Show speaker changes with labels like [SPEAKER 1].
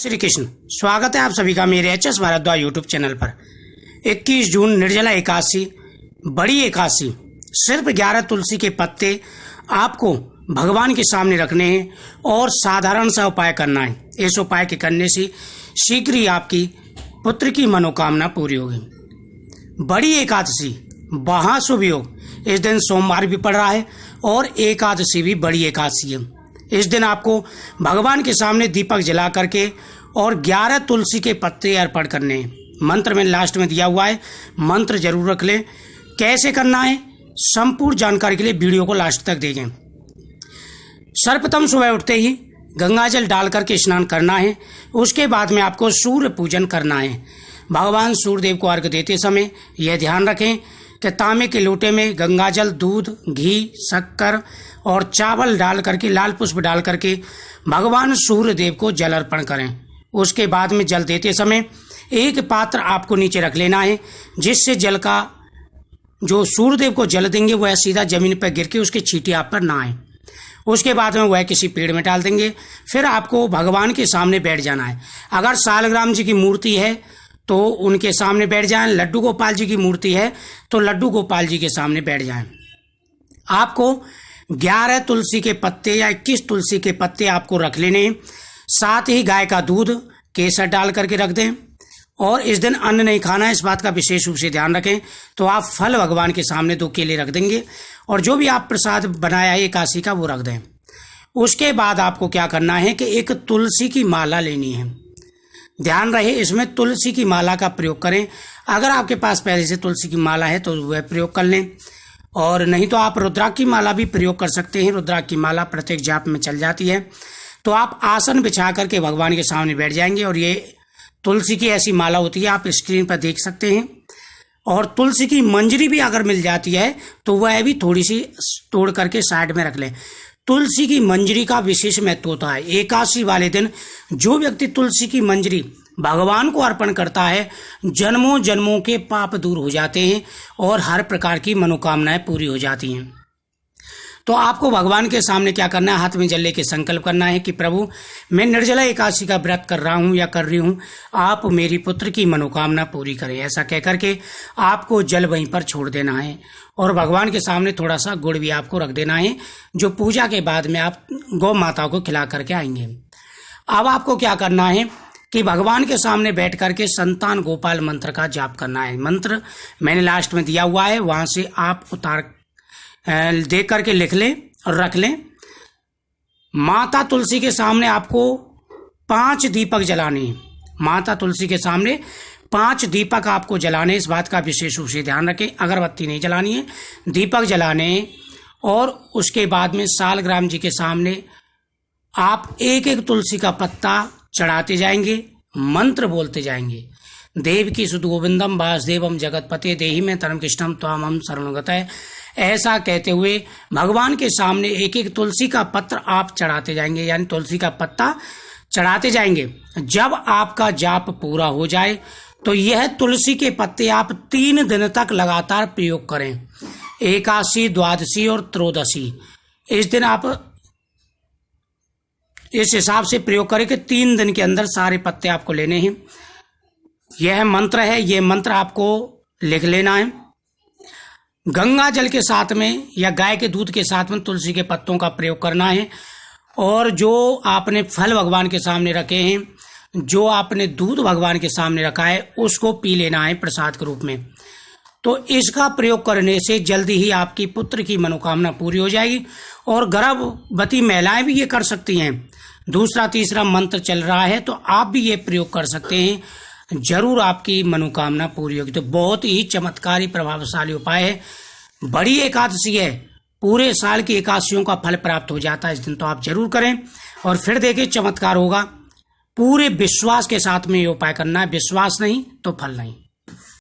[SPEAKER 1] श्री कृष्ण। स्वागत है आप सभी का मेरे H S Bhardwaj YouTube channel पर। 21 जून निर्जला एकादशी, बड़ी एकादशी। सिर्फ 11 तुलसी के पत्ते आपको भगवान के सामने रखने हैं और साधारण सा उपाय करना है। इस उपाय के करने से शीघ्र ही आपकी पुत्र की मनोकामना पूरी होगी। बड़ी एकादशी, महाशुभ योग। इस दिन सोमवार भी पड़ रहा है और एकादशी भी बड़ी एकादशी है। इस दिन आपको भगवान के सामने दीपक जला करके और 11 तुलसी के पत्ते अर्पण करने हैं। मंत्र में लास्ट में दिया हुआ है, मंत्र जरूर रख लें। कैसे करना है, संपूर्ण जानकारी के लिए वीडियो को लास्ट तक देखें। सर्वप्रथम सुबह उठते ही गंगा जल डाल करके स्नान करना है। उसके बाद में आपको सूर्य पूजन करना है। भगवान सूर्यदेव को अर्घ्य देते समय यह ध्यान रखें कि तांबे के लोटे में गंगा जल, दूध, घी, शक्कर और चावल डाल करके, लाल पुष्प डाल करके भगवान सूर्यदेव को जल अर्पण करें। उसके बाद में जल देते समय एक पात्र आपको नीचे रख लेना है, जिससे जल का जो सूर्यदेव को जल देंगे वह सीधा जमीन पर गिर के उसकी छींटे आप पर ना आए। उसके बाद में वह किसी पेड़ में डाल देंगे। फिर आपको भगवान के सामने बैठ जाना है। अगर सालग्राम जी की मूर्ति है तो उनके सामने बैठ जाएं। लड्डू गोपाल जी की मूर्ति है तो लड्डू गोपाल जी के सामने बैठ जाएं। आपको 11 तुलसी के पत्ते या 21 तुलसी के पत्ते आपको रख लेने हैं। साथ ही गाय का दूध, केसर डाल करके रख दें। और इस दिन अन्न नहीं खाना है, इस बात का विशेष रूप से ध्यान रखें। तो आप फल भगवान के सामने 2 केले रख देंगे और जो भी आप प्रसाद बनाया है एकादशी का वो रख दें। उसके बाद आपको क्या करना है कि एक तुलसी की माला लेनी है। ध्यान रहे इसमें तुलसी की माला का प्रयोग करें। अगर आपके पास पहले से तुलसी की माला है तो वह प्रयोग कर लें, और नहीं तो आप रुद्राक्ष की माला भी प्रयोग कर सकते हैं। रुद्राक्ष की माला प्रत्येक जाप में चल जाती है। तो आप आसन बिछा करके भगवान के सामने बैठ जाएंगे और ये तुलसी की ऐसी माला होती है, आप स्क्रीन पर देख सकते हैं। और तुलसी की मंजरी भी अगर मिल जाती है तो वह भी थोड़ी सी तोड़ करके साइड में रख लें। तुलसी की मंजरी का विशेष महत्व होता है। एकादशी वाले दिन जो व्यक्ति तुलसी की मंजरी भगवान को अर्पण करता है, जन्मों जन्मों के पाप दूर हो जाते हैं और हर प्रकार की मनोकामनाएं पूरी हो जाती हैं। तो आपको भगवान के सामने क्या करना है, हाथ में जल लेके संकल्प करना है कि प्रभु मैं निर्जला एकादशी का व्रत कर रहा हूँ या कर रही हूँ, आप मेरी पुत्र की मनोकामना पूरी करें। ऐसा कह करके आपको जल वहीं पर छोड़ देना है और भगवान के सामने थोड़ा सा गुड़ भी आपको रख देना है, जो पूजा के बाद में आप गौ माता को खिला करके आएंगे। अब आपको क्या करना है कि भगवान के सामने बैठ करके संतान गोपाल मंत्र का जाप करना है। मंत्र मैंने लास्ट में दिया हुआ है, वहां से आप उतार देख करके लिख लें और रख लें। माता तुलसी के सामने आपको 5 दीपक जलाने हैं। माता तुलसी के सामने 5 दीपक आपको जलाने, इस बात का विशेष रूप से ध्यान रखें। अगरबत्ती नहीं जलानी है, दीपक जलाने। और उसके बाद में सालग्राम जी के सामने आप एक एक तुलसी का पत्ता चढ़ाते जाएंगे, मंत्र बोलते जाएंगे। देव की सुध गोविंदम वासुदेवम जगतपते देहि में तरम कृष्णम त्वामहं शरणोगतः। ऐसा कहते हुए भगवान के सामने एक एक तुलसी का पत्र आप चढ़ाते जाएंगे, यानी तुलसी का पत्ता चढ़ाते जाएंगे। जब आपका जाप पूरा हो जाए तो यह तुलसी के पत्ते आप 3 दिन तक लगातार प्रयोग करें। एकादशी, द्वादशी और त्रयोदशी, इस दिन आप इस हिसाब से प्रयोग करें कि 3 दिन के अंदर सारे पत्ते आपको लेने हैं। यह मंत्र है, यह मंत्र आपको लिख लेना है। गंगा जल के साथ में या गाय के दूध के साथ में तुलसी के पत्तों का प्रयोग करना है। और जो आपने फल भगवान के सामने रखे हैं, जो आपने दूध भगवान के सामने रखा है, उसको पी लेना है प्रसाद के रूप में। तो इसका प्रयोग करने से जल्दी ही आपकी पुत्र की मनोकामना पूरी हो जाएगी। और गर्भवती महिलाएं भी ये कर सकती हैं। दूसरा तीसरा मंत्र चल रहा है तो आप भी ये प्रयोग कर सकते हैं, जरूर आपकी मनोकामना पूरी होगी। तो बहुत ही चमत्कारी प्रभावशाली उपाय है। बड़ी एकादशी है, पूरे साल की एकादशियों का फल प्राप्त हो जाता है इस दिन। तो आप जरूर करें और फिर देखिए चमत्कार होगा। पूरे विश्वास के साथ में ये उपाय करना है, विश्वास नहीं तो फल नहीं।